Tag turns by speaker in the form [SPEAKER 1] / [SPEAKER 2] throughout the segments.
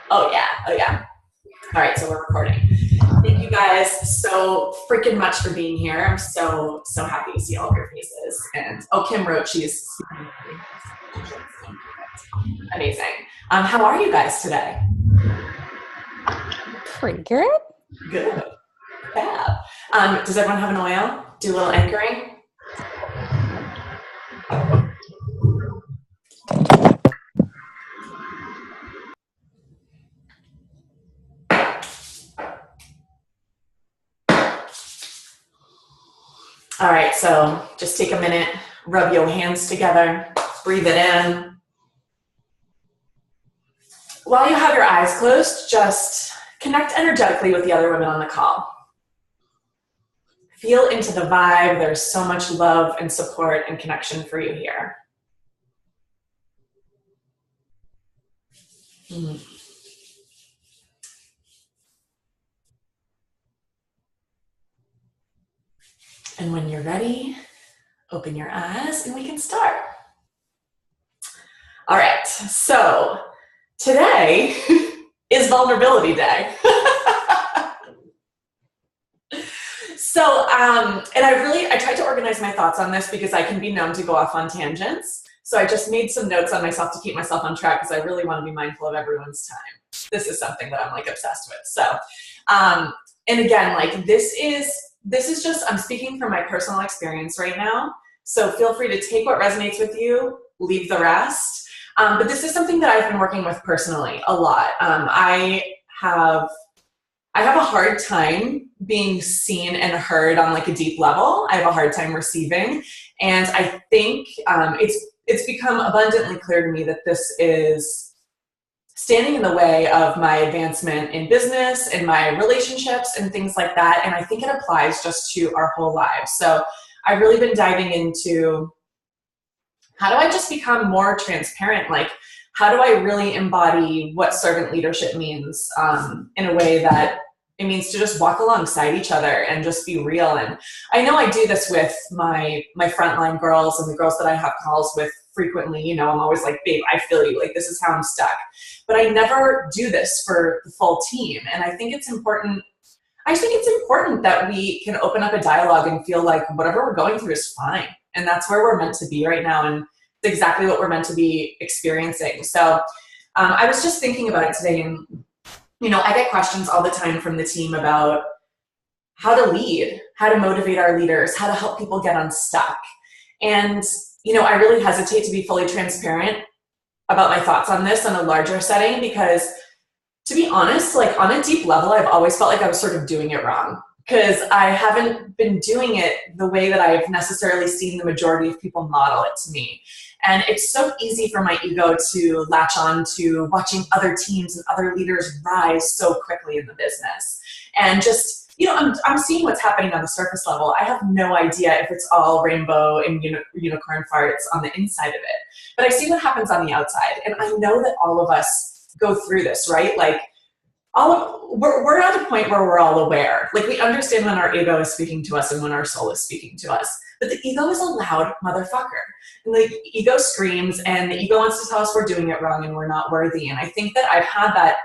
[SPEAKER 1] Oh yeah, oh yeah. All right, so we're recording. Thank you guys so freaking much for being here. I'm so happy to see all of your faces. And oh, Kim wrote she's amazing. How are you guys today?
[SPEAKER 2] Pretty good.
[SPEAKER 1] Good. Fab. Does everyone have an oil? Do a little anchoring. All right, so just take a minute, rub your hands together, breathe it in. While you have your eyes closed, just connect energetically with the other women on the call. Feel into the vibe. There's so much love and support and connection for you here. Mm. And when you're ready, open your eyes and we can start. All right, so today is Vulnerability Day. And I tried to organize my thoughts on this because I can be known to go off on tangents. So I just made some notes on myself to keep myself on track because I really want to be mindful of everyone's time. This is something that I'm like obsessed with. So, and again, like this is just, I'm speaking from my personal experience right now. So feel free to take what resonates with you, leave the rest. But this is something that I've been working with personally a lot. I have a hard time being seen and heard on like a deep level. I have a hard time receiving. And I think it's become abundantly clear to me that this is standing in the way of my advancement in business and my relationships and things like that. And I think it applies just to our whole lives. So I've really been diving into how do I just become more transparent? Like, how do I really embody what servant leadership means in a way that it means to just walk alongside each other and just be real? And I know I do this with my frontline girls and the girls that I have calls with frequently. You know, I'm always like, babe, I feel you. Like, this is how I'm stuck. But I never do this for the full team. And I think it's important. I think it's important that we can open up a dialogue and feel like whatever we're going through is fine. And that's where we're meant to be right now. And it's exactly what we're meant to be experiencing. So I was just thinking about it today, and you know, I get questions all the time from the team about how to lead, how to motivate our leaders, how to help people get unstuck. And, you know, I really hesitate to be fully transparent about my thoughts on this in a larger setting because, to be honest, like on a deep level, I've always felt like I was sort of doing it wrong because I haven't been doing it the way that I've necessarily seen the majority of people model it to me. And it's so easy for my ego to latch on to watching other teams and other leaders rise so quickly in the business. And just, you know, I'm seeing what's happening on the surface level. I have no idea if it's all rainbow and unicorn farts on the inside of it. But I see what happens on the outside. And I know that all of us go through this, right? Like, we're at a point where we're all aware. Like, we understand when our ego is speaking to us and when our soul is speaking to us. But the ego is a loud motherfucker. And the ego screams, and the ego wants to tell us we're doing it wrong and we're not worthy. And I think that I've had that,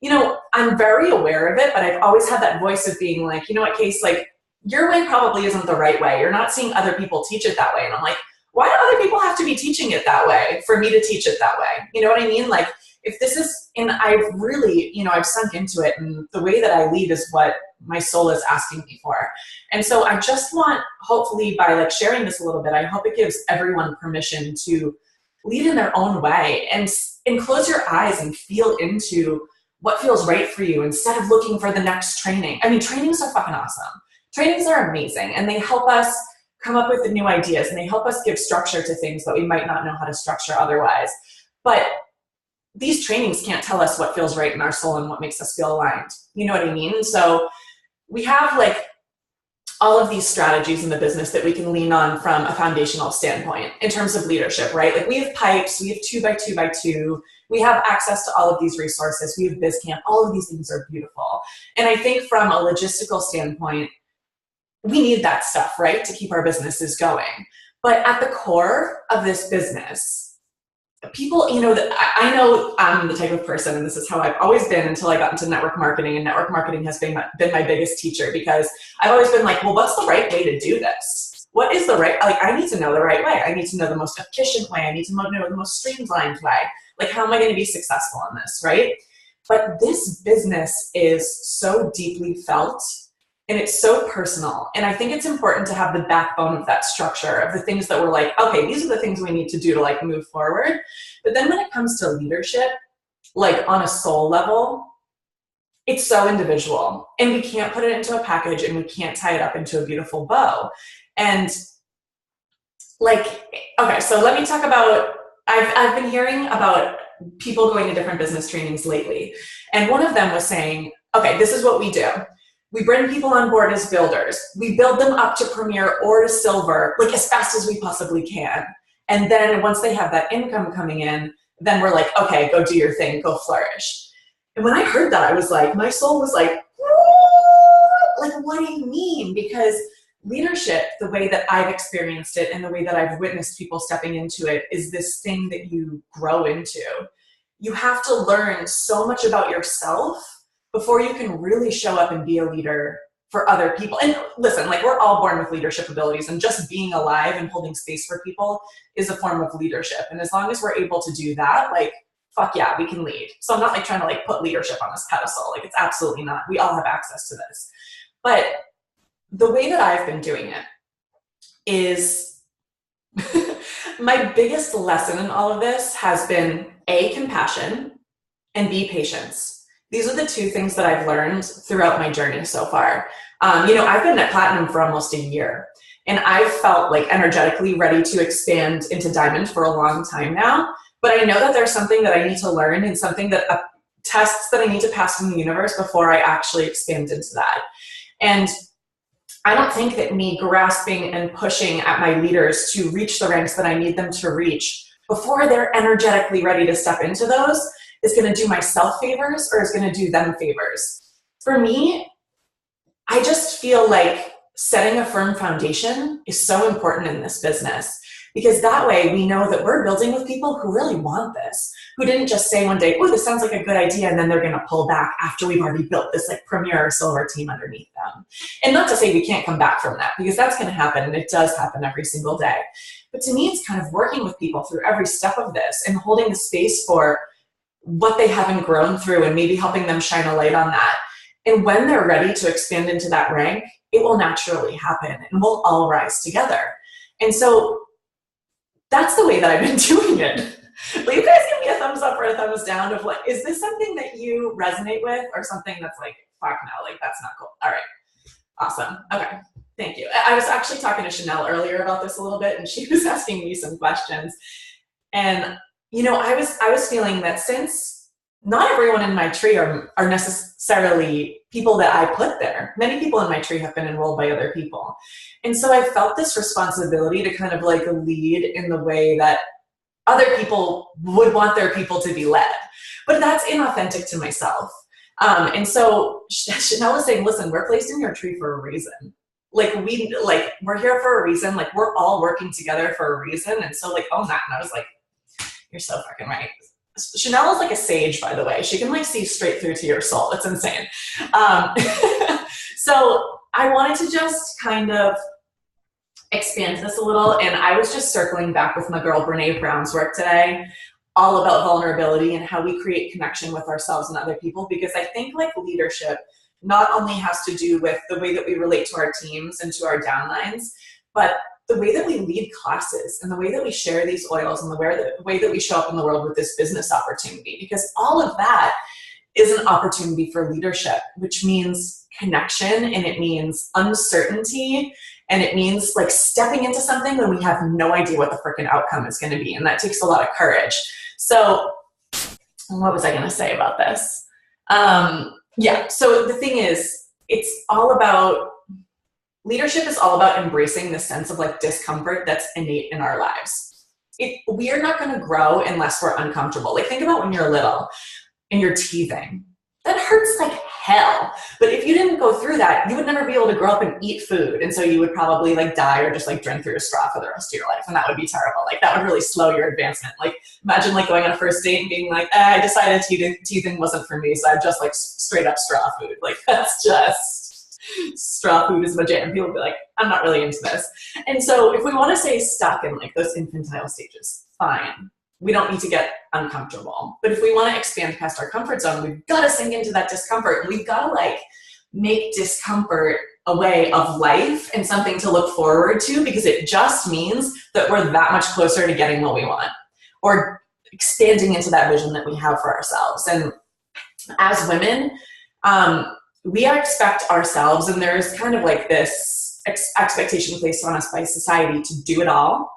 [SPEAKER 1] you know, I'm very aware of it, but I've always had that voice of being like, you know what, Case, like, your way probably isn't the right way. You're not seeing other people teach it that way. And I'm like, why do other people have to be teaching it that way for me to teach it that way? You know what I mean? Like, if this is, and I've really, you know, I've sunk into it, and the way that I lead is what my soul is asking me for. And so I just want, hopefully by like sharing this a little bit, I hope it gives everyone permission to lead in their own way and close your eyes and feel into what feels right for you instead of looking for the next training. I mean, trainings are fucking awesome. Trainings are amazing, and they help us come up with the new ideas, and they help us give structure to things that we might not know how to structure otherwise. But these trainings can't tell us what feels right in our soul and what makes us feel aligned. You know what I mean? So we have like all of these strategies in the business that we can lean on from a foundational standpoint in terms of leadership, right? Like, we have pipes, we have 2x2x2, we have access to all of these resources, we have BizCamp, all of these things are beautiful. And I think from a logistical standpoint, we need that stuff, right, to keep our businesses going. But at the core of this business people, you know, I know I'm the type of person, and this is how I've always been until I got into network marketing, and network marketing has been my biggest teacher, because I've always been like, well, what's the right way to do this? What is the right, like, I need to know the right way. I need to know the most efficient way. I need to know the most streamlined way. Like, how am I going to be successful in this, right? But this business is so deeply felt, and it's so personal. And I think it's important to have the backbone of that structure, of the things that we're like, okay, these are the things we need to do to like move forward. But then when it comes to leadership, like on a soul level, it's so individual, and we can't put it into a package, and we can't tie it up into a beautiful bow. And like, okay, so let me talk about, I've been hearing about people going to different business trainings lately. And one of them was saying, okay, this is what we do. We bring people on board as builders. We build them up to premier or to silver, like as fast as we possibly can. And then once they have that income coming in, then we're like, okay, go do your thing, go flourish. And when I heard that, I was like, my soul was like, what do you mean? Because leadership, the way that I've experienced it and the way that I've witnessed people stepping into it, is this thing that you grow into. You have to learn so much about yourself before you can really show up and be a leader for other people. And listen, like, we're all born with leadership abilities, and just being alive and holding space for people is a form of leadership. And as long as we're able to do that, like, fuck yeah, we can lead. So I'm not like trying to like put leadership on this pedestal. Like, it's absolutely not. We all have access to this. But the way that I've been doing it is my biggest lesson in all of this has been A, compassion, and B, patience. These are the two things that I've learned throughout my journey so far. You know, I've been at platinum for almost a year, and I've felt like energetically ready to expand into diamond for a long time now. But I know that there's something that I need to learn, and something that tests that I need to pass in the universe before I actually expand into that. And I don't think that me grasping and pushing at my leaders to reach the ranks that I need them to reach before they're energetically ready to step into those is going to do myself favors, or is going to do them favors. For me, I just feel like setting a firm foundation is so important in this business, because that way we know that we're building with people who really want this, who didn't just say one day, oh, this sounds like a good idea, and then they're going to pull back after we've already built this like premier or silver team underneath them. And not to say we can't come back from that, because that's going to happen, and it does happen every single day. But to me, it's kind of working with people through every step of this and holding the space for what they haven't grown through, and maybe helping them shine a light on that. And when they're ready to expand into that rank, it will naturally happen, and we'll all rise together. And so that's the way that I've been doing it. Will you guys give me a thumbs up or a thumbs down of like, is this something that you resonate with, or something that's like, fuck no, like that's not cool? All right, awesome, okay, thank you. I was actually talking to Chanel earlier about this a little bit, and she was asking me some questions. And you know, I was feeling that since not everyone in my tree are necessarily people that I put there. Many people in my tree have been enrolled by other people. And so I felt this responsibility to kind of like lead in the way that other people would want their people to be led. But that's inauthentic to myself. And so Chanel was saying, listen, we're placed in your tree for a reason. Like, we're here for a reason. Like, we're all working together for a reason. And so like, own that. And I was like, you're so fucking right. Chanel is like a sage, by the way. She can like see straight through to your soul. It's insane. So I wanted to just kind of expand this a little, and I was just circling back with my girl Brene Brown's work today, all about vulnerability and how we create connection with ourselves and other people, because I think like leadership not only has to do with the way that we relate to our teams and to our downlines, but the way that we lead classes and the way that we share these oils and the way that we show up in the world with this business opportunity, because all of that is an opportunity for leadership, which means connection, and it means uncertainty, and it means like stepping into something when we have no idea what the freaking outcome is going to be. And that takes a lot of courage. So what was I going to say about this? Yeah. So the thing is, it's all about, leadership is all about embracing the sense of like discomfort that's innate in our lives. We are not going to grow unless we're uncomfortable. Like, think about when you're little and you're teething. That hurts like hell. But if you didn't go through that, you would never be able to grow up and eat food. And so you would probably like die or just like drink through a straw for the rest of your life. And that would be terrible. Like that would really slow your advancement. Like imagine like going on a first date and being like, I decided teething wasn't for me. So I've just like straight up straw food. Like that's just straw food is my jam. People would be like, I'm not really into this. And so if we want to stay stuck in like those infantile stages, fine. We don't need to get uncomfortable. But if we want to expand past our comfort zone, we've got to sink into that discomfort. And we've got to like make discomfort a way of life and something to look forward to, because it just means that we're that much closer to getting what we want or expanding into that vision that we have for ourselves. And as women, we expect ourselves, and there's kind of like this expectation placed on us by society to do it all,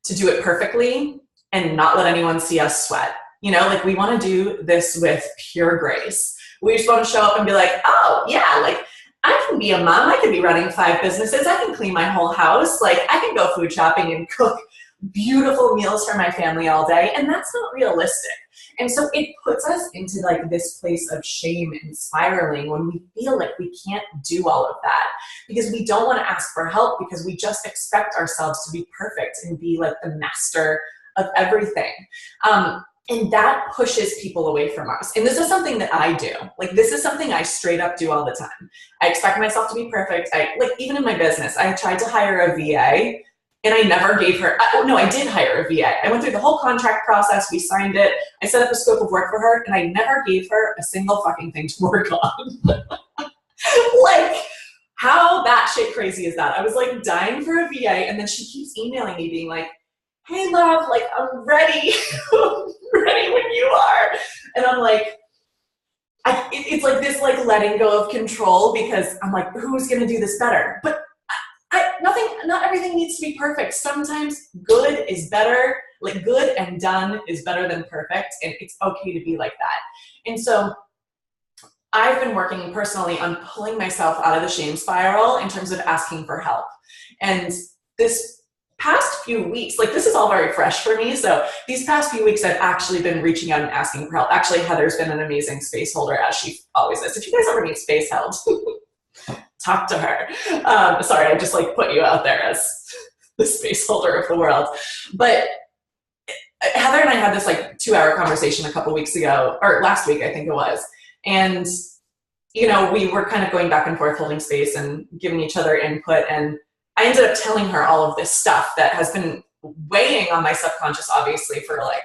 [SPEAKER 1] to do it perfectly, and not let anyone see us sweat. You know, like we want to do this with pure grace. We just want to show up and be like, oh yeah, like I can be a mom. I can be running 5 businesses. I can clean my whole house. Like I can go food shopping and cook beautiful meals for my family all day. And that's not realistic. And so it puts us into like this place of shame and spiraling when we feel like we can't do all of that, because we don't want to ask for help, because we just expect ourselves to be perfect and be like the master of everything. And that pushes people away from us. And this is something that I do. Like this is something I straight up do all the time. I expect myself to be perfect. Like even in my business, I tried to hire a VA and I never gave her, I did hire a VA. I went through the whole contract process. We signed it. I set up a scope of work for her and I never gave her a single fucking thing to work on. Like how batshit crazy is that? I was like dying for a VA, and then she keeps emailing me being like, hey love, like I'm ready. I'm ready when you are. And I'm like, it's like this like letting go of control, because I'm like, who's gonna do this better? But not everything needs to be perfect. Sometimes good is better, like good and done is better than perfect, and it's okay to be like that. And so I've been working personally on pulling myself out of the shame spiral in terms of asking for help. And this past few weeks, like this is all very fresh for me. So these past few weeks, I've actually been reaching out and asking for help. Actually, Heather's been an amazing space holder, as she always is. If you guys ever need space held, talk to her. Sorry, I just like put you out there as the space holder of the world. But Heather and I had this like 2-hour conversation a couple weeks ago, or last week, I think it was. And, you know, we were kind of going back and forth holding space and giving each other input. And I ended up telling her all of this stuff that has been weighing on my subconscious, obviously, for like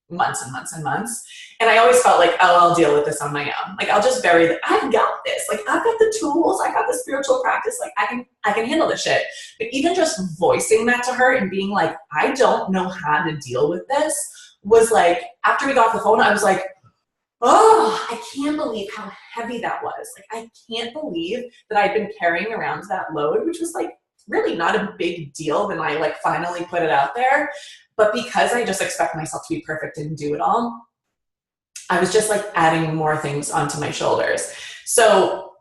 [SPEAKER 1] months and months and months. And I always felt like, oh, I'll deal with this on my own. Like, I'll just bury that. I've got this. Like, I've got the tools. I got the spiritual practice. Like, I can handle this shit. But even just voicing that to her and being like, I don't know how to deal with this, was like, after we got off the phone, I was like, oh, I can't believe how heavy that was. Like, I can't believe that I'd been carrying around that load, which was like really not a big deal when I like finally put it out there. But because I just expect myself to be perfect and do it all, I was just like adding more things onto my shoulders. So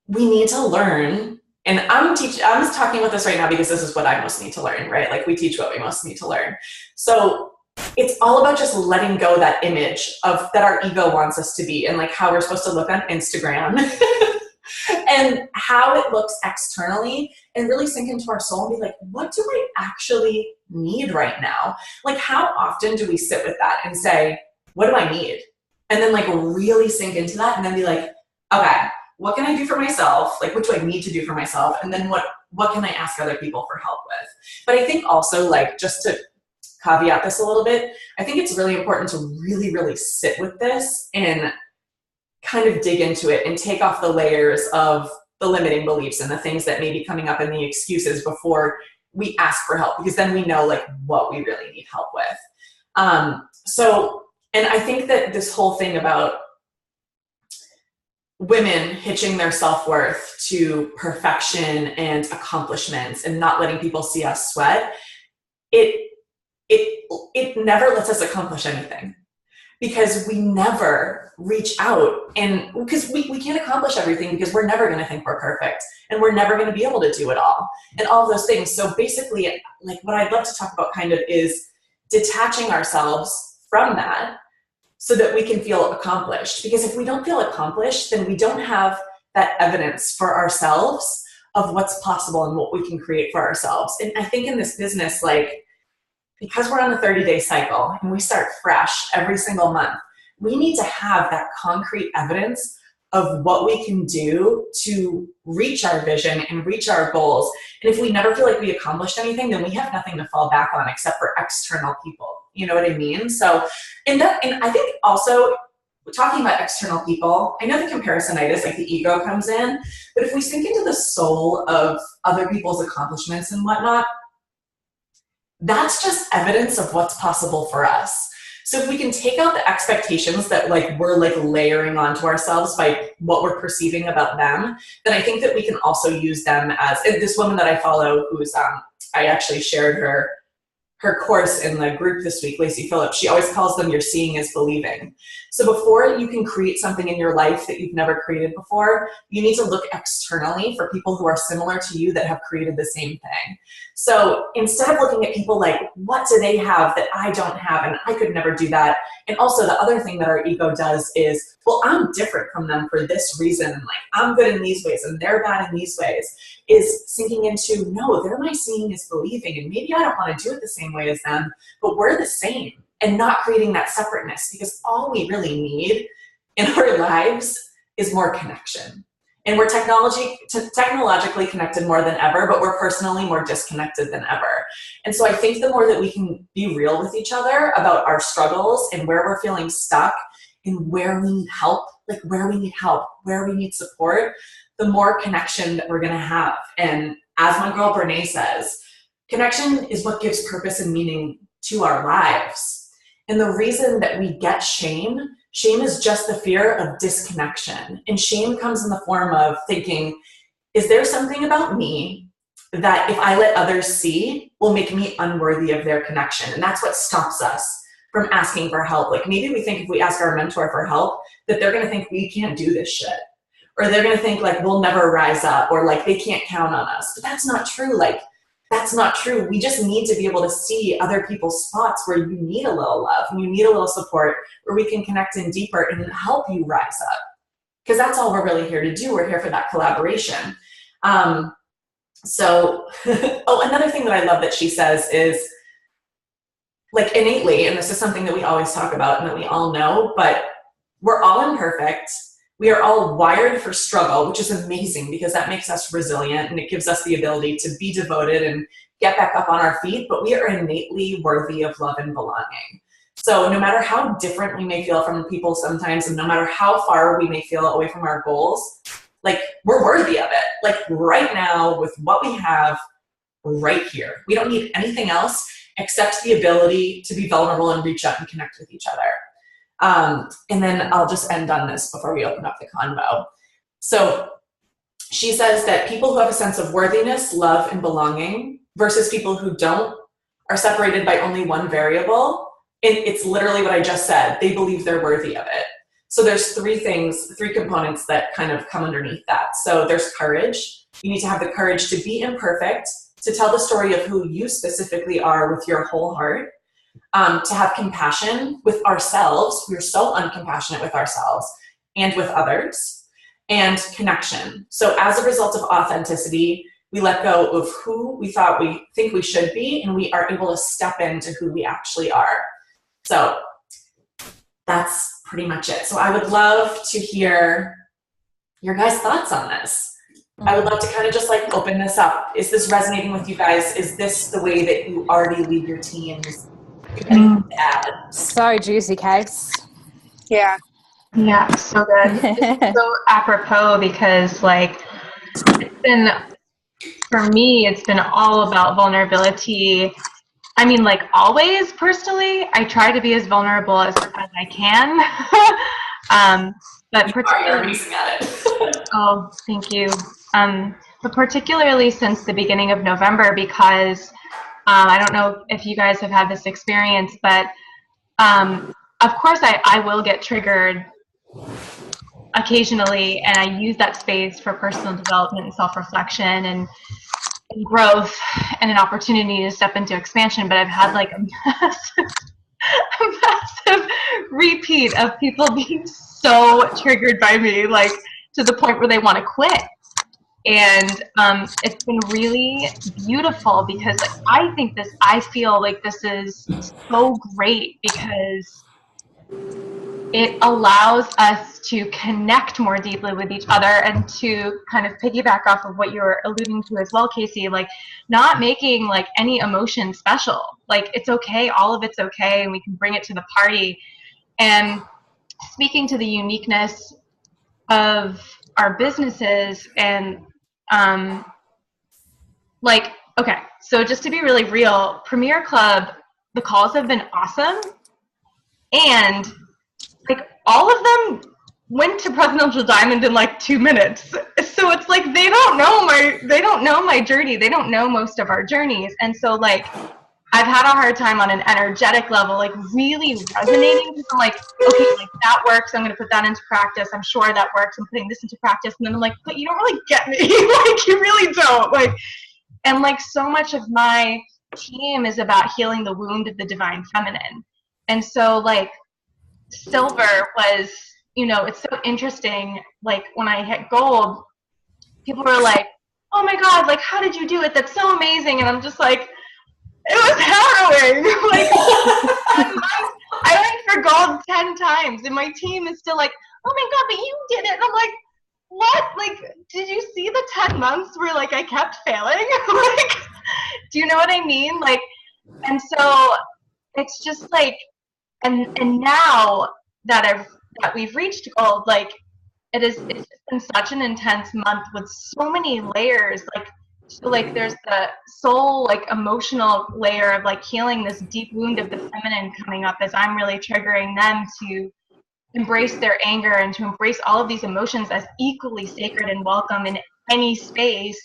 [SPEAKER 1] we need to learn, and I'm just talking about this right now because this is what I most need to learn, right? Like we teach what we most need to learn. So it's all about just letting go that image of that our ego wants us to be, and like how we're supposed to look on Instagram and how it looks externally, and really sink into our soul and be like, what do I actually need right now? Like, how often do we sit with that and say, what do I need? And then like really sink into that and then be like, okay, what can I do for myself? Like, what do I need to do for myself? And then what can I ask other people for help with? But I think also, like, just to caveat this a little bit, I think it's really important to really, really sit with this and kind of dig into it and take off the layers of the limiting beliefs and the things that may be coming up and the excuses before we ask for help, because then we know like what we really need help with. And I think that this whole thing about women hitching their self-worth to perfection and accomplishments and not letting people see us sweat, it never lets us accomplish anything, because we never reach out, and because we can't accomplish everything, because we're never going to think we're perfect, and we're never going to be able to do it all and all of those things. So basically, like, what I'd love to talk about kind of is detaching ourselves from that, so that we can feel accomplished. Because if we don't feel accomplished, then we don't have that evidence for ourselves of what's possible and what we can create for ourselves. And I think in this business, like, because we're on a 30-day cycle and we start fresh every single month, we need to have that concrete evidence of what we can do to reach our vision and reach our goals. And if we never feel like we accomplished anything, then we have nothing to fall back on except for external people. You know what I mean? So, and I think also, talking about external people, I know the comparisonitis, like the ego comes in, but if we sink into the soul of other people's accomplishments and whatnot, that's just evidence of what's possible for us. So if we can take out the expectations that like we're like layering onto ourselves by what we're perceiving about them, then I think that we can also use them as, this woman that I follow who's, I actually shared her course in the group this week, Lacey Phillips, she always calls them your seeing is believing. So before you can create something in your life that you've never created before, you need to look externally for people who are similar to you that have created the same thing. So instead of looking at people like, what do they have that I don't have and I could never do that? And also the other thing that our ego does is, well, I'm different from them for this reason. And like, I'm good in these ways and they're bad in these ways, is sinking into, no, they're my seeing is believing. And maybe I don't want to do it the same way as them, but we're the same, and not creating that separateness, because all we really need in our lives is more connection. And we're technologically connected more than ever, but we're personally more disconnected than ever. And so I think the more that we can be real with each other about our struggles and where we're feeling stuck and where we need help, where we need support, the more connection that we're going to have. And as my girl Brene says, connection is what gives purpose and meaning to our lives. And the reason that we get shame is just the fear of disconnection. And shame comes in the form of thinking, is there something about me that if I let others see will make me unworthy of their connection? And that's what stops us from asking for help. Like maybe we think if we ask our mentor for help, that they're going to think we can't do this shit. Or they're going to think like we'll never rise up, or like they can't count on us. But that's not true. That's not true. We just need to be able to see other people's spots where you need a little love and you need a little support, where we can connect in deeper and help you rise up. Because that's all we're really here to do. We're here for that collaboration. Oh, another thing that I love that she says is, like, innately, and this is something that we always talk about and that we all know, but we're all imperfect. We are all wired for struggle, which is amazing because that makes us resilient and it gives us the ability to be devoted and get back up on our feet, but we are innately worthy of love and belonging. So no matter how different we may feel from people sometimes, and no matter how far we may feel away from our goals, like we're worthy of it. Like right now with what we have right here, we don't need anything else except the ability to be vulnerable and reach out and connect with each other. And then I'll just end on this before we open up the convo. So she says that people who have a sense of worthiness, love, and belonging versus people who don't are separated by only one variable. And it's literally what I just said. They believe they're worthy of it. So there's three components that kind of come underneath that. So there's courage. You need to have the courage to be imperfect, to tell the story of who you specifically are with your whole heart. To have compassion with ourselves. We're so uncompassionate with ourselves and with others. And connection. So as a result of authenticity, we let go of who we thought we think we should be, and we are able to step into who we actually are. So that's pretty much it. So I would love to hear your guys' thoughts on this. I would love to kind of just like open this up. Is this resonating with you guys? Is this the way that you already lead your teams? Anything to add?
[SPEAKER 2] So juicy, Case.
[SPEAKER 3] Yeah, so good. It's so apropos because like for me, it's been all about vulnerability. I mean, like always personally, I try to be as vulnerable as I can. But
[SPEAKER 1] you're amazing at it.
[SPEAKER 3] Oh, thank you. But particularly since the beginning of November, because I don't know if you guys have had this experience, but of course I will get triggered occasionally, and I use that space for personal development and self-reflection and growth and an opportunity to step into expansion. But I've had like a massive repeat of people being so triggered by me, like to the point where they want to quit. And it's been really beautiful because like, I feel like this is so great because it allows us to connect more deeply with each other, and to kind of piggyback off of what you're alluding to as well, Casey, like not making like any emotion special. Like it's okay, all of it's okay, and we can bring it to the party. And speaking to the uniqueness of our businesses and like, okay, so just to be really real, Premier Club, the calls have been awesome. And like all of them went to Presidential Diamond in like 2 minutes. So it's like they don't know my journey. They don't know most of our journeys. And so like I've had a hard time on an energetic level, like really resonating with them, like, okay, like that works, I'm gonna put that into practice. I'm sure that works. I'm putting this into practice. And then I'm like, but you don't really get me. Like you really don't. Like, and like so much of my team is about healing the wound of the divine feminine. And so like silver was, you know, it's so interesting. Like when I hit gold, people were like, oh my God, like how did you do it? That's so amazing. And I'm just like, it was harrowing. Like I went for gold 10 times and my team is still like, oh my God, but you did it. And I'm like, what? Like, did you see the 10 months where like I kept failing? Like, do you know what I mean? Like, and so it's just like, and now that we've reached gold, like it's been such an intense month with so many layers. Like, so like there's the soul, like emotional layer of like healing this deep wound of the feminine coming up as I'm really triggering them to embrace their anger and to embrace all of these emotions as equally sacred and welcome in any space.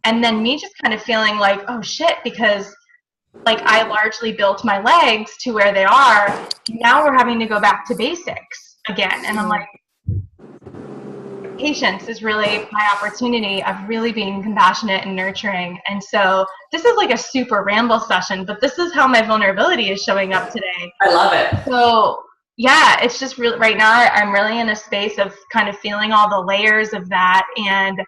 [SPEAKER 3] And then me just kind of feeling like, oh shit, because like I largely built my legs to where they are. Now we're having to go back to basics again. And I'm like, patience is really my opportunity of really being compassionate and nurturing. And so this is like a super ramble session, but this is how my vulnerability is showing up today.
[SPEAKER 1] I love it.
[SPEAKER 3] So yeah, it's just really, right now I'm really in a space of kind of feeling all the layers of that. And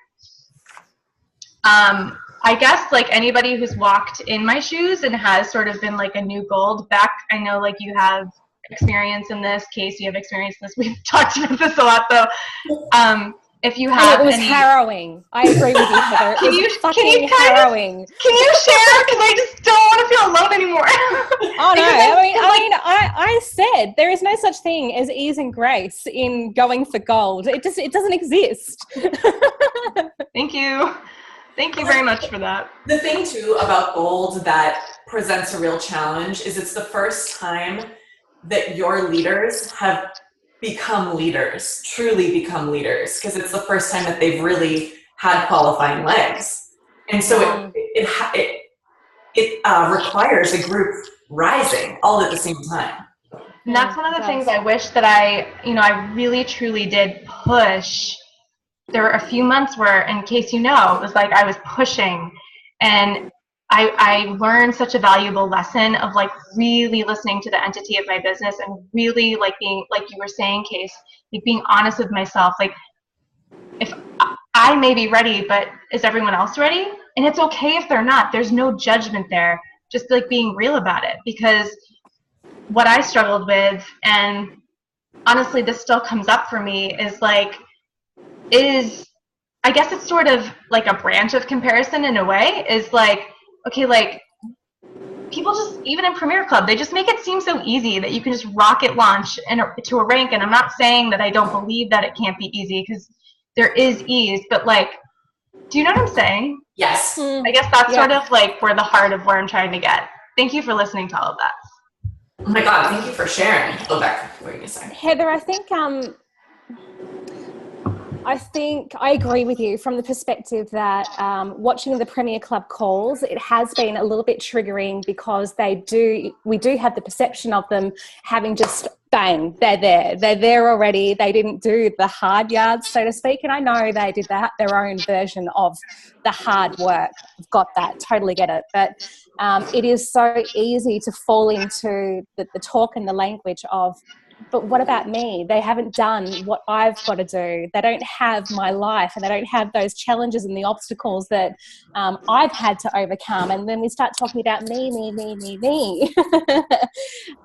[SPEAKER 3] I guess like anybody who's walked in my shoes and has sort of been like a new gold, Beck, I know like you have experience in this. Case, you have experience in this. We've talked about this a lot though. If you have,
[SPEAKER 2] and it was harrowing. I agree with you, Heather. It was fucking harrowing.
[SPEAKER 3] Can you share? Because I just don't want to feel alone anymore.
[SPEAKER 2] Oh no! I said there is no such thing as ease and grace in going for gold. It doesn't exist.
[SPEAKER 3] Thank you. Thank you very much for that.
[SPEAKER 1] The thing too about gold that presents a real challenge is it's the first time that your leaders have become leaders, truly become leaders, because it's the first time that they've really had qualifying legs. And so it requires a group rising all at the same time.
[SPEAKER 3] And that's one of the things I wish that I really truly did push. There were a few months where, in case you know, it was like I was pushing, and I learned such a valuable lesson of like really listening to the entity of my business and really like being, like you were saying, Case, like being honest with myself. Like if I may be ready, but is everyone else ready? And it's okay if they're not. There's no judgment there. Just like being real about it, because what I struggled with, and honestly this still comes up for me, is like, I guess it's sort of like a branch of comparison in a way, is like, okay, like people just, even in Premier Club, they just make it seem so easy that you can just rocket launch to a rank. And I'm not saying that I don't believe that it can't be easy, because there is ease, but like, do you know what I'm saying?
[SPEAKER 1] Yes.
[SPEAKER 3] I guess that's sort of like where the heart of where I'm trying to get. Thank you for listening to all of that.
[SPEAKER 1] Oh my God, thank you for sharing. Go back. What were you going to say?
[SPEAKER 2] Heather, I think I agree with you from the perspective that watching the Premier Club calls, it has been a little bit triggering, because we do have the perception of them having just bang, they're there already. They didn't do the hard yards, so to speak. And I know they did their own version of the hard work. I've got that, totally get it. But it is so easy to fall into the talk and the language of, but what about me? They haven't done what I've got to do. They don't have my life, and they don't have those challenges and the obstacles that I've had to overcome. And then we start talking about me.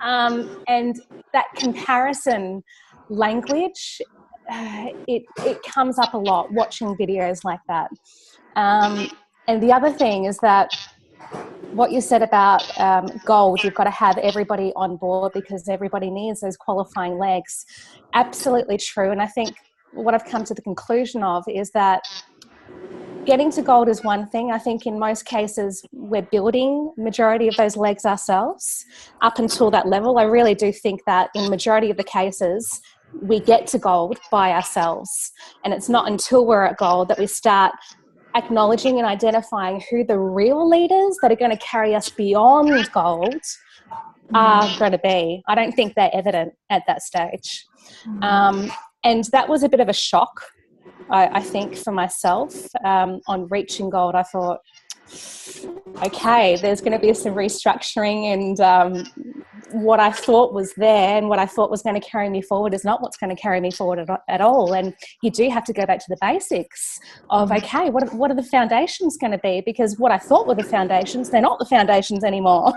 [SPEAKER 2] And that comparison language, it comes up a lot watching videos like that. And the other thing is that what you said about gold, you've got to have everybody on board because everybody needs those qualifying legs. Absolutely true. And I think what I've come to the conclusion of is that getting to gold is one thing. I think in most cases we're building majority of those legs ourselves up until that level. I really do think that in majority of the cases we get to gold by ourselves. And it's not until we're at gold that we start acknowledging and identifying who the real leaders that are going to carry us beyond gold are going to be. I don't think they're evident at that stage. And that was a bit of a shock, I think, for myself. On reaching gold, I thought, okay, there's going to be some restructuring, and what I thought was there and what I thought was going to carry me forward is not what's going to carry me forward at all. And you do have to go back to the basics of, okay, what are the foundations going to be? Because what I thought were the foundations, they're not the foundations anymore.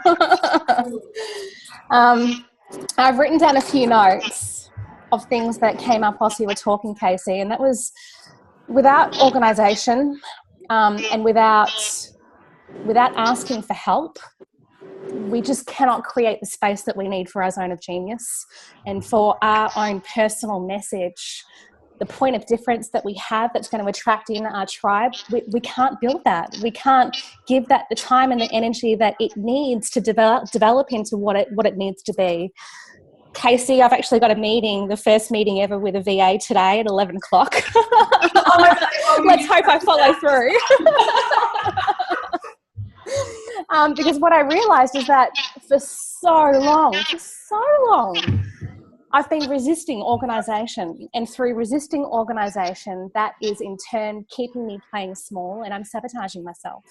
[SPEAKER 2] I've written down a few notes of things that came up whilst you were talking, Casey, and that was without organisation and without asking for help, we just cannot create the space that we need for our zone of genius and for our own personal message. The point of difference that we have that's going to attract in our tribe, we can't build that. We can't give that the time and the energy that it needs to develop into what it needs to be. Casey, I've actually got a meeting, the first meeting ever with a VA today at 11 o'clock. Let's hope I follow through. Because what I realised is that for so long, I've been resisting organisation. And through resisting organisation, that is in turn keeping me playing small, and I'm sabotaging myself.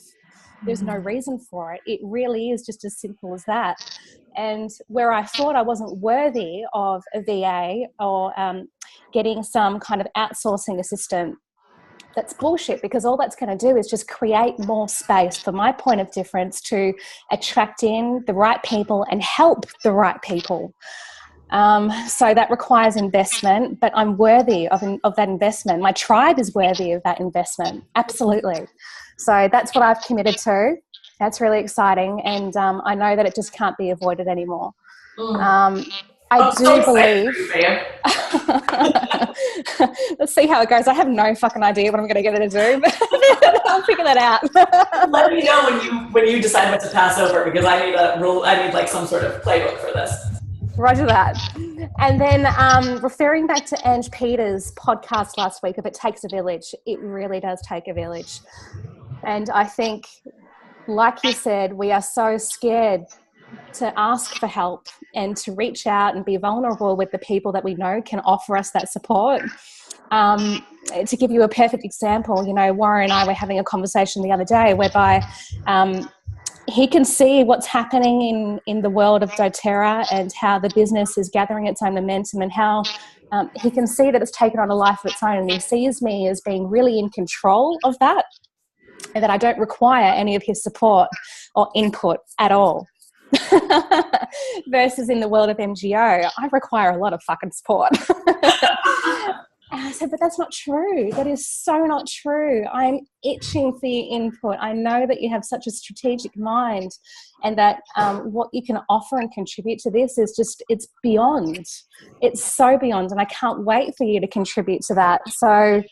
[SPEAKER 2] There's no reason for it. It really is just as simple as that. And where I thought I wasn't worthy of a VA or getting some kind of outsourcing assistant, that's bullshit, because all that's going to do is just create more space for my point of difference to attract in the right people and help the right people. So that requires investment, but I'm worthy of that investment. My tribe is worthy of that investment. Absolutely. So that's what I've committed to. That's really exciting. And I know that it just can't be avoided anymore. I do believe. Let's see how it goes. I have no fucking idea what I'm going to get her to do, but I'll figure that out.
[SPEAKER 1] Let me know when you decide what to pass over, because I need a rule. I need like some sort of playbook for this.
[SPEAKER 2] Roger that. And then referring back to Ange Peters' podcast last week, if it takes a village, it really does take a village. And I think, like you said, we are so scared to ask for help and to reach out and be vulnerable with the people that we know can offer us that support. To give you a perfect example, Warren and I were having a conversation the other day whereby he can see what's happening in the world of doTERRA and how the business is gathering its own momentum, and how he can see that it's taken on a life of its own, and he sees me as being really in control of that, and that I don't require any of his support or input at all. Versus in the world of MGO, I require a lot of fucking support. And I said, but that's not true. That is so not true. I'm itching for your input. I know that you have such a strategic mind, and that what you can offer and contribute to this is just, it's beyond. It's so beyond, and I can't wait for you to contribute to that. So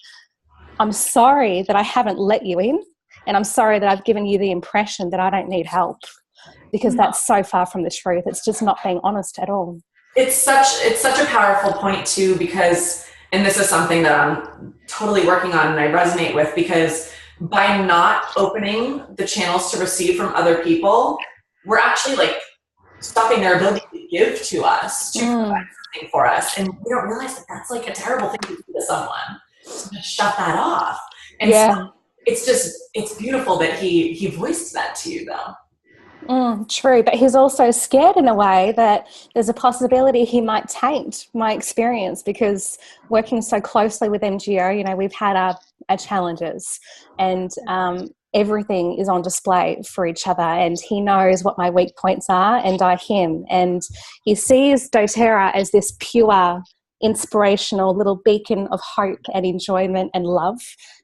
[SPEAKER 2] I'm sorry that I haven't let you in, and I'm sorry that I've given you the impression that I don't need help, because that's so far from the truth. It's just not being honest at all.
[SPEAKER 1] It's such a powerful point too, because, and this is something that I'm totally working on and I resonate with, because by not opening the channels to receive from other people, we're actually like stopping their ability to give to us, to provide something for us. And we don't realize that that's like a terrible thing to do to someone, to shut that off. And so it's beautiful that he voiced that to you though.
[SPEAKER 2] True, but he's also scared in a way that there's a possibility he might taint my experience, because working so closely with MGO, you know, we've had our challenges, and everything is on display for each other, and he knows what my weak points are and I him, and he sees doTERRA as this pure, inspirational little beacon of hope and enjoyment and love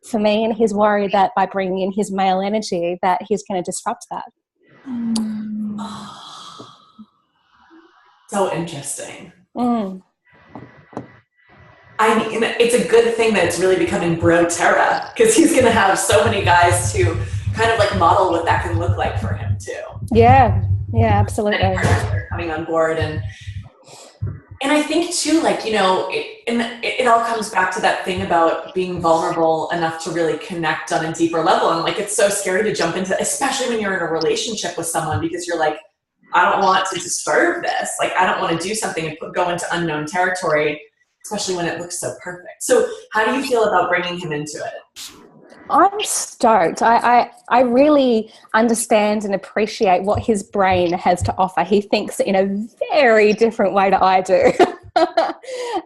[SPEAKER 2] for me, and he's worried that by bringing in his male energy that he's going to disrupt that.
[SPEAKER 1] So interesting. I mean, it's a good thing that it's really becoming Bro-Terra, because he's going to have so many guys to kind of like model what that can look like for him too.
[SPEAKER 2] Yeah, absolutely.
[SPEAKER 1] And partners that are coming on board, and I think too, like, you know, it all comes back to that thing about being vulnerable enough to really connect on a deeper level. And like, it's so scary to jump into, especially when you're in a relationship with someone, because you're like, I don't want to disturb this. Like, I don't want to do something and go into unknown territory, especially when it looks so perfect. So how do you feel about bringing him into it?
[SPEAKER 2] I'm stoked. I really understand and appreciate what his brain has to offer. He thinks in a very different way to I do.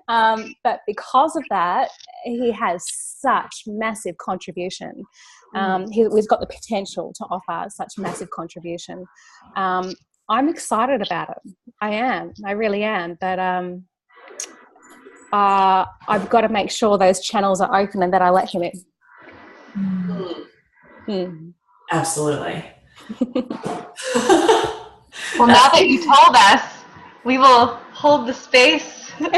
[SPEAKER 2] But because of that, he has such massive contribution. He's got the potential to offer such massive contribution. I'm excited about it. I am. I really am. But I've got to make sure those channels are open and that I let him in.
[SPEAKER 1] Absolutely.
[SPEAKER 3] Well, now that you told us, we will hold the space.
[SPEAKER 2] Look,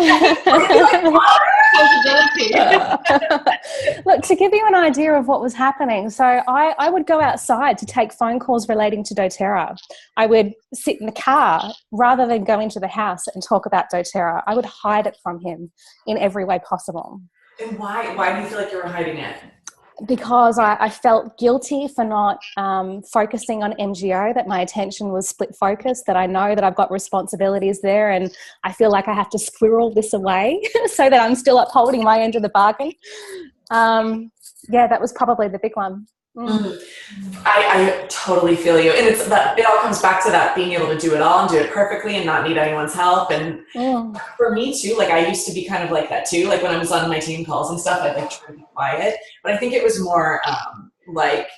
[SPEAKER 2] to give you an idea of what was happening, so I would go outside to take phone calls relating to doTERRA. I would sit in the car rather than go into the house and talk about doTERRA. I would hide it from him in every way possible.
[SPEAKER 1] And why do you feel like you were hiding it?
[SPEAKER 2] Because I felt guilty for not focusing on MGO, that my attention was split focused, that I know that I've got responsibilities there, and I feel like I have to squirrel this away so that I'm still upholding my end of the bargain. That was probably the big one.
[SPEAKER 1] I totally feel you, and it all comes back to that being able to do it all and do it perfectly and not need anyone's help. And for me too, like, I used to be kind of like that too. Like, when I was on my team calls and stuff, I'd like try to be quiet, but I think it was more like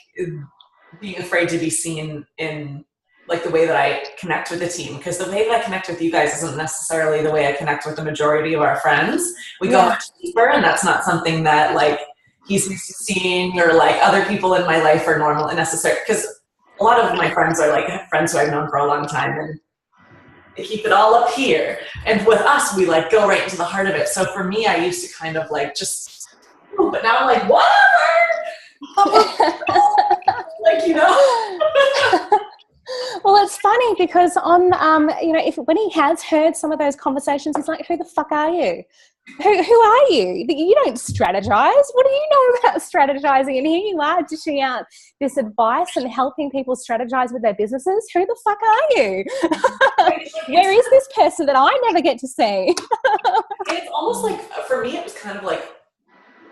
[SPEAKER 1] being afraid to be seen in like the way that I connect with the team, because the way that I connect with you guys isn't necessarily the way I connect with the majority of our friends. We go much deeper, and that's not something that like he's used to seeing, or like other people in my life are normal and necessary, because a lot of my friends are like friends who I've known for a long time, and they keep it all up here, and with us we like go right into the heart of it. So for me, I used to kind of like just, but now I'm like, whatever. Like, you know.
[SPEAKER 2] Well, it's funny because on when he has heard some of those conversations, he's like, who the fuck are you? Who are you? You don't strategize. What do you know about strategizing? And here you are dishing out this advice and helping people strategize with their businesses. Who the fuck are you? Where is this person that I never get to see?
[SPEAKER 1] It's almost like, for me, it was kind of like,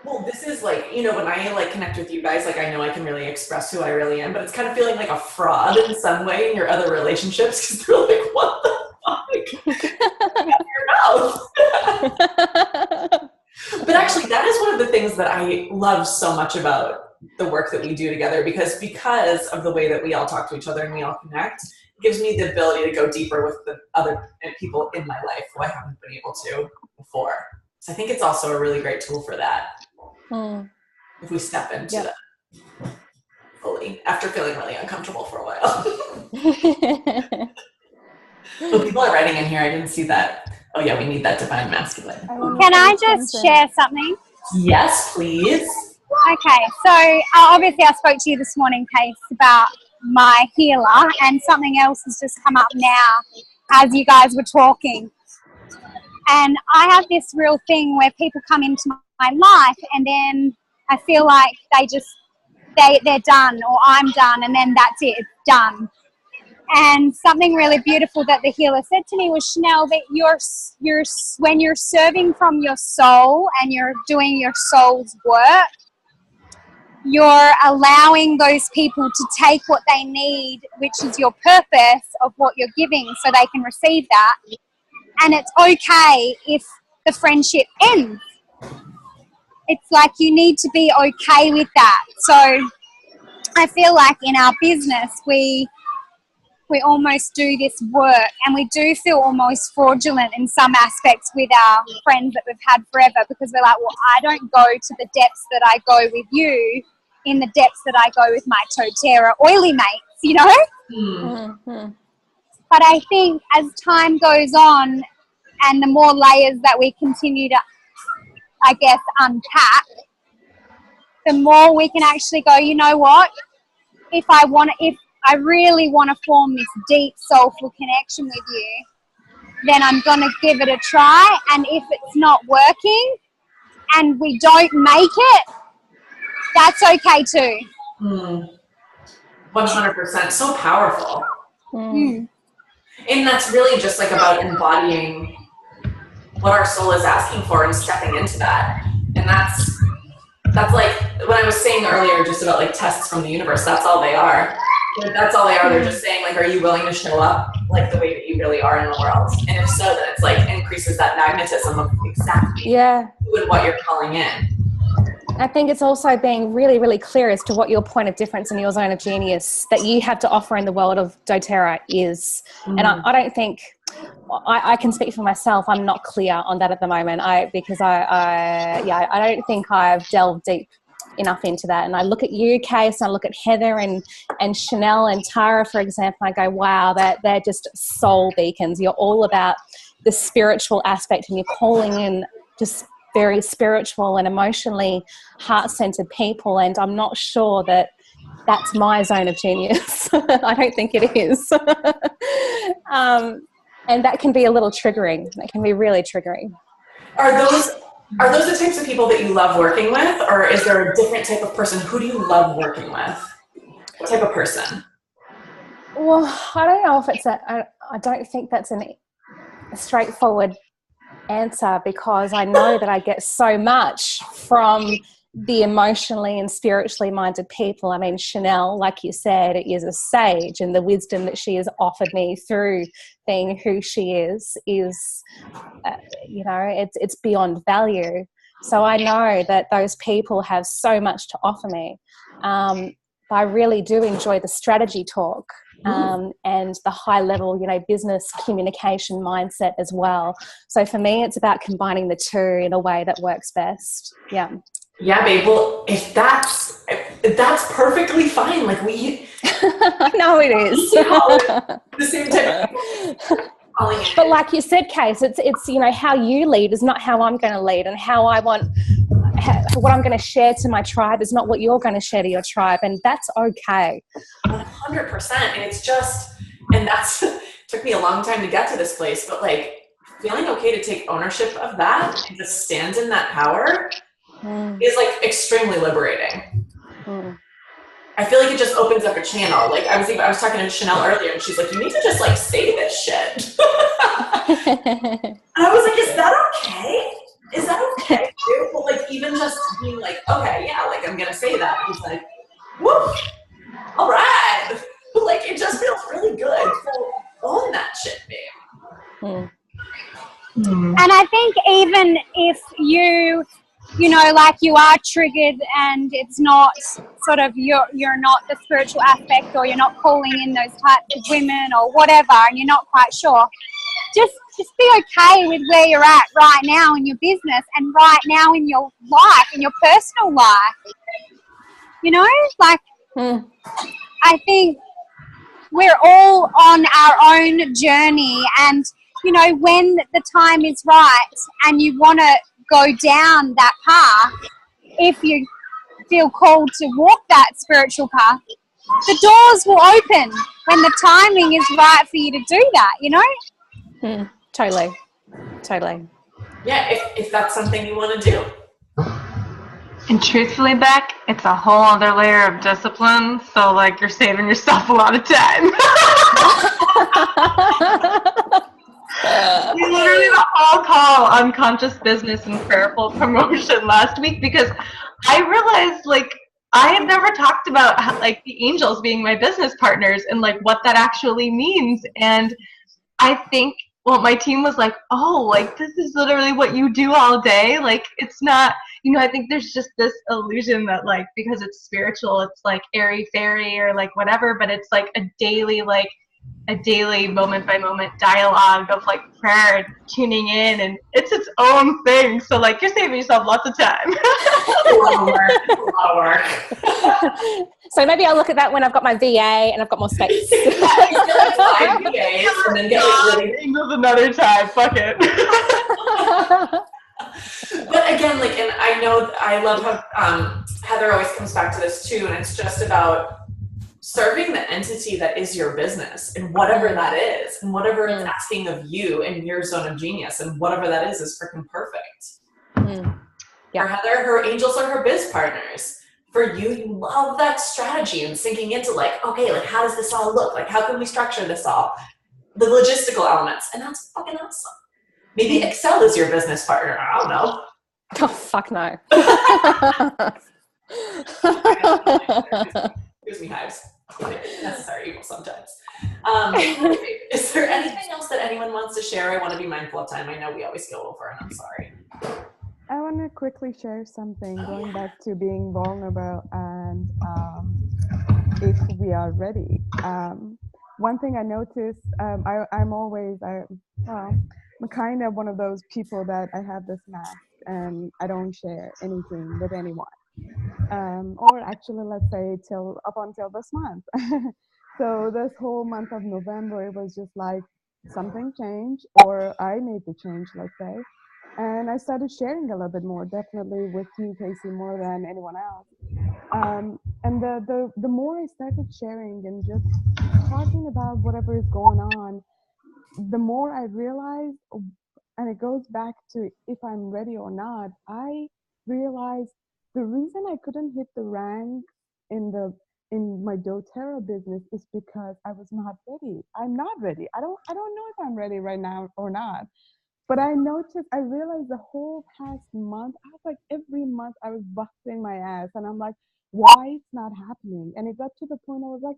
[SPEAKER 1] well, this is like, you know, when I like connect with you guys, like, I know I can really express who I really am, but it's kind of feeling like a fraud in some way in your other relationships, because they're like, what the fuck? Your mouth. But actually, that is one of the things that I love so much about the work that we do together, because of the way that we all talk to each other and we all connect, it gives me the ability to go deeper with the other people in my life who I haven't been able to before. So I think it's also a really great tool for that. If we step into that fully after feeling really uncomfortable for a while. Oh, people are writing in here. I didn't see that. Oh yeah, we need that divine masculine.
[SPEAKER 4] Can I just share something?
[SPEAKER 1] Yes, please.
[SPEAKER 4] Okay, so obviously I spoke to you this morning, Case, about my healer, and something else has just come up now as you guys were talking. And I have this real thing where people come into my life, and then I feel like they're done, or I'm done, and then that's it, it's done. And something really beautiful that the healer said to me was, Chanel, that when you're serving from your soul and you're doing your soul's work, you're allowing those people to take what they need, which is your purpose of what you're giving, so they can receive that. And it's okay if the friendship ends. It's like you need to be okay with that. So I feel like in our business, we almost do this work, and we do feel almost fraudulent in some aspects with our friends that we've had forever, because we're like, well, I don't go to the depths that I go with you in the depths that I go with my doTERRA oily mates, you know?
[SPEAKER 2] Mm-hmm.
[SPEAKER 4] But I think as time goes on and the more layers that we continue to, I guess, unpack, the more we can actually go, you know what? If I really want to form this deep soulful connection with you, then I'm going to give it a try. And if it's not working and we don't make it, that's okay too.
[SPEAKER 1] 100%. So powerful.
[SPEAKER 2] Mm.
[SPEAKER 1] And that's really just like about embodying what our soul is asking for and stepping into that. And that's like when I was saying earlier just about like tests from the universe, that's all they are. That's all they are. They're just saying, like, are you willing to show up like the way that you really are in the world? And if so, then it's like increases that magnetism of exactly who and what you're calling in.
[SPEAKER 2] I think it's also being really, really clear as to what your point of difference in your zone of genius that you have to offer in the world of doTERRA is. And I don't think, I can speak for myself, I'm not clear on that at the moment. Because I don't think I've delved deep enough into that. And I look at you, Case, and I look at Heather and Chanel and Tara, for example, I go, wow, they're just soul beacons. You're all about the spiritual aspect, and you're calling in just very spiritual and emotionally heart-centered people. And I'm not sure that that's my zone of genius. I don't think it is. And that can be a little triggering. That can be really triggering.
[SPEAKER 1] Are those the types of people that you love working with, or is there a different type of person? Who do you love working with? What type of person?
[SPEAKER 2] Well, I don't know if I don't think that's a straightforward answer, because I know that I get so much from the emotionally and spiritually minded people. I mean, Chanel, like you said, is a sage, and the wisdom that she has offered me through being who she is it's beyond value. So I know that those people have so much to offer me. But I really do enjoy the strategy talk and the high level, business communication mindset as well. So for me, it's about combining the two in a way that works best. Yeah.
[SPEAKER 1] Yeah, babe. Well, if that's perfectly fine. Like
[SPEAKER 2] I know it is.
[SPEAKER 1] The same type of
[SPEAKER 2] But like you said, Case, it's how you lead is not how I'm going to lead, and what I'm going to share to my tribe is not what you're going to share to your tribe, and that's okay.
[SPEAKER 1] 100%. And it's just, and that's took me a long time to get to this place, but like feeling okay to take ownership of that and to stand in that power is like extremely liberating. I feel like it just opens up a channel. Like I was talking to Chanel earlier, and she's like, you need to just like say this shit. And I was like, is that okay? Is that okay? But like even just being like, okay, yeah, like I'm gonna say that. He's like, whoop, all right. Like it just feels really good. So own that shit, babe.
[SPEAKER 4] And I think even if you like you are triggered and it's not sort of you're not the spiritual aspect, or you're not calling in those types of women or whatever, and you're not quite sure, just be okay with where you're at right now in your business and right now in your life, in your personal life. I think we're all on our own journey, and when the time is right and you want to go down that path, if you feel called to walk that spiritual path, the doors will open when the timing is right for you to do that,
[SPEAKER 2] Totally.
[SPEAKER 1] Yeah, if that's something you want to do.
[SPEAKER 3] And truthfully, Beck, it's a whole other layer of discipline. So, like, you're saving yourself a lot of time. We literally the whole call unconscious business and prayerful promotion last week, because I realized, like, I had never talked about how, like, the angels being my business partners and like what that actually means. And I think, well, my team was like, oh, like, this is literally what you do all day. Like, it's not, I think there's just this illusion that, like, because it's spiritual, it's like airy fairy or like whatever, but it's like a daily moment by moment dialogue of like prayer and tuning in, and it's its own thing. So like, you're saving yourself lots of time.
[SPEAKER 1] A lot of work.
[SPEAKER 2] So maybe I'll look at that when I've got my VA and I've got more space.
[SPEAKER 1] Get like 5 VAs and then get like
[SPEAKER 3] Angels another time. Fuck it.
[SPEAKER 1] But again, like, and I love how Heather always comes back to this too, and it's just about serving the entity that is your business and whatever that is, and whatever it's asking of you in your zone of genius, and whatever that is freaking perfect.
[SPEAKER 2] Yeah.
[SPEAKER 1] For Heather, her angels are her biz partners. For you, you love that strategy and sinking into like, okay, like, how does this all look? Like, how can we structure this all? The logistical elements, and that's fucking awesome. Maybe Excel is your business partner. I don't know.
[SPEAKER 2] Oh, fuck no.
[SPEAKER 1] Gives me hives. Necessary evil sometimes. Is there anything else that anyone wants to share? I want to be mindful of time. I know we always go over, and I'm sorry.
[SPEAKER 5] I want to quickly share something going back to being vulnerable and if we are ready. One thing I noticed, I'm kind of one of those people that I have this mask and I don't share anything with anyone. Or actually, let's say up until this month. So this whole month of November, it was just like something changed, or I made the change, let's say. And I started sharing a little bit more, definitely with you, Casey, more than anyone else. And the more I started sharing and just talking about whatever is going on, the more I realized, and it goes back to if I'm ready or not, I realized the reason I couldn't hit the rank in my doTERRA business is because I was not ready. I'm not ready. I don't know if I'm ready right now or not. But I realized the whole past month, I was like, every month I was busting my ass, and I'm like, why it's not happening? And it got to the point I was like,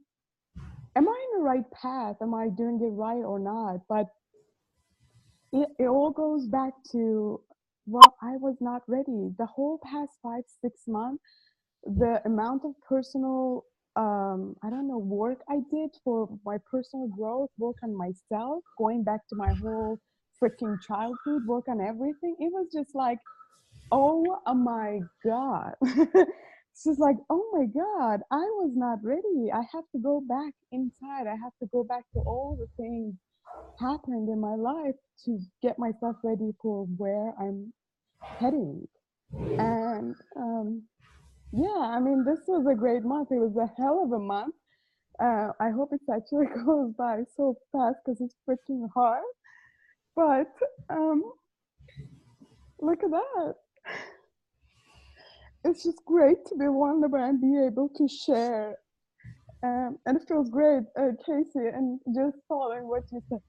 [SPEAKER 5] am I in the right path? Am I doing it right or not? But it all goes back to, well, I was not ready. The whole past 5-6 months, the amount of personal, work I did for my personal growth, work on myself, going back to my whole freaking childhood, work on everything. It was just like, oh my God. It's just like, oh my God, I was not ready. I have to go back inside. I have to go back to all the things happened in my life to get myself ready for where I'm heading. And this was a great month. It was a hell of a month. I hope it actually goes by so fast because it's freaking hard. But look at that. It's just great to be vulnerable and be able to share. And it feels great, Casey, and just following what you said.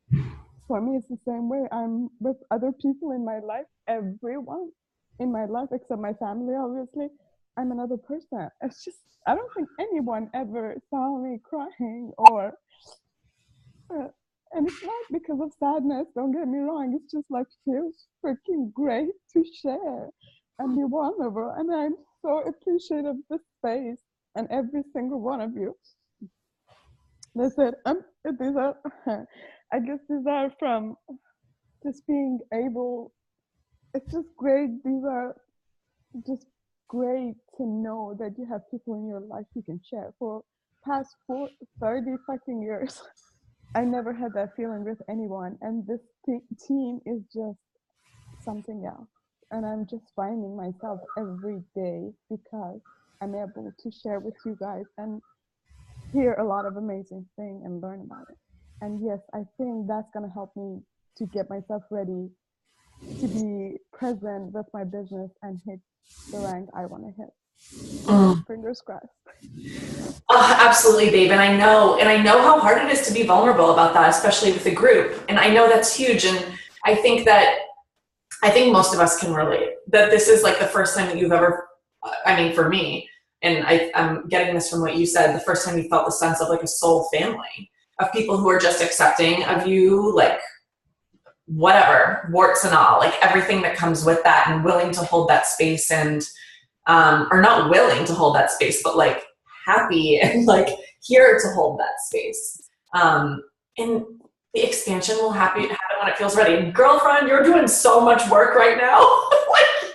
[SPEAKER 5] For me, it's the same way. I'm with other people in my life, everyone in my life, except my family, obviously. I'm another person. It's just, I don't think anyone ever saw me crying or, and it's not because of sadness, don't get me wrong. It's just like, feels freaking great to share and be vulnerable. And I'm so appreciative of this space and every single one of you. They said, these are, I guess these are from just being able, it's just great. These are just great to know that you have people in your life you can share. For past 30 fucking years, I never had that feeling with anyone. And this team is just something else. And I'm just finding myself every day because I'm able to share with you guys and hear a lot of amazing things and learn about it. And yes, I think that's going to help me to get myself ready to be present with my business and hit the rank I want to hit. Fingers crossed.
[SPEAKER 1] Oh, absolutely, babe. And I know how hard it is to be vulnerable about that, especially with a group. And I know that's huge. And I think most of us can relate that this is like the first time that you've ever, for me, and I'm getting this from what you said, the first time you felt the sense of like a soul family of people who are just accepting of you, like whatever, warts and all, like everything that comes with that, and willing to hold that space, and or not willing to hold that space, but like happy and like here to hold that space. And the expansion will happen when it feels ready. Girlfriend, you're doing so much work right now. Like,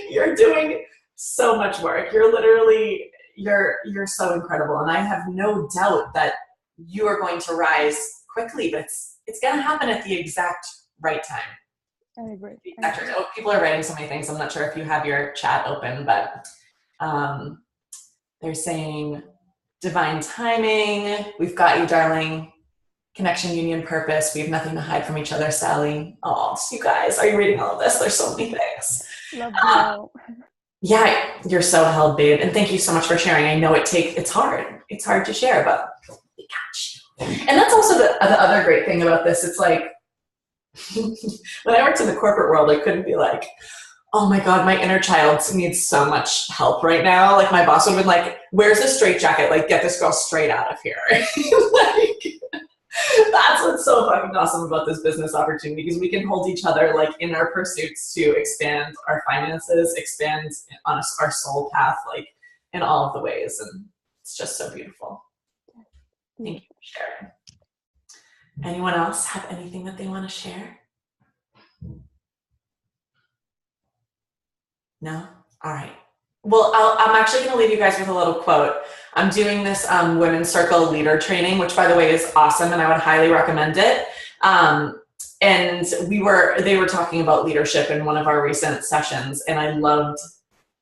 [SPEAKER 1] you're doing so much work. You're literally, you're so incredible. And I have no doubt that you are going to rise quickly, but it's going to happen at the exact right time.
[SPEAKER 5] I agree.
[SPEAKER 1] Oh, people are writing so many things. I'm not sure if you have your chat open, but they're saying divine timing. We've got you, darling. Connection, union, purpose. We have nothing to hide from each other, Sally. Oh, you guys, are you reading all of this? There's so many things.
[SPEAKER 5] Love you.
[SPEAKER 1] Yeah, you're so held, babe. And thank you so much for sharing. I know it's hard. It's hard to share, but we got you. And that's also the other great thing about this. It's like, when I worked in the corporate world, I couldn't be like, oh my God, my inner child needs so much help right now. Like my boss would have been like, where's the straitjacket? Like, get this girl straight out of here. Like, that's what's so fucking awesome about this business opportunity, because we can hold each other like in our pursuits to expand our finances, expand on our soul path, like in all of the ways. And it's just so beautiful. Thank you for sharing. Anyone else have anything that they want to share? No? All right. Well, I'm actually going to leave you guys with a little quote. I'm doing this Women's Circle leader training, which by the way is awesome, and I would highly recommend it. And they were talking about leadership in one of our recent sessions, and I loved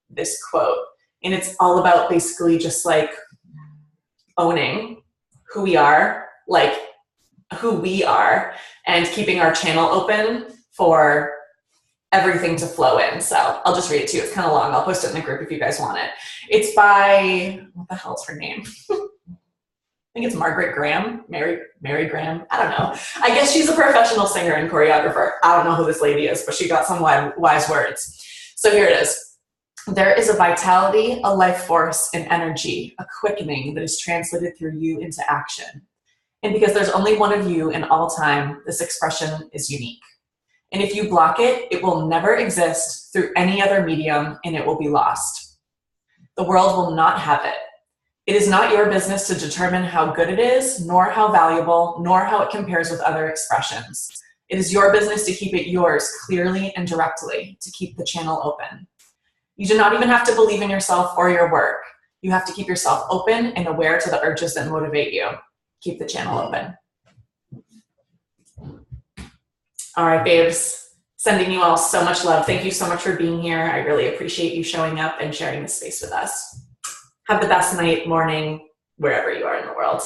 [SPEAKER 1] this quote. And it's all about basically just like owning who we are, and keeping our channel open for everything to flow in. So I'll just read it to you. It's kind of long. I'll post it in the group if you guys want it. It's by, what the hell's her name? I think it's Margaret Graham, Mary Graham. I don't know. I guess she's a professional singer and choreographer. I don't know who this lady is, but she got some wise words. So here it is. There is a vitality, a life force, an energy, a quickening that is translated through you into action. And because there's only one of you in all time, this expression is unique. And if you block it, it will never exist through any other medium, and it will be lost. The world will not have it. It is not your business to determine how good it is, nor how valuable, nor how it compares with other expressions. It is your business to keep it yours clearly and directly, to keep the channel open. You do not even have to believe in yourself or your work. You have to keep yourself open and aware to the urges that motivate you. Keep the channel open. All right, babes, sending you all so much love. Thank you so much for being here. I really appreciate you showing up and sharing this space with us. Have the best night, morning, wherever you are in the world.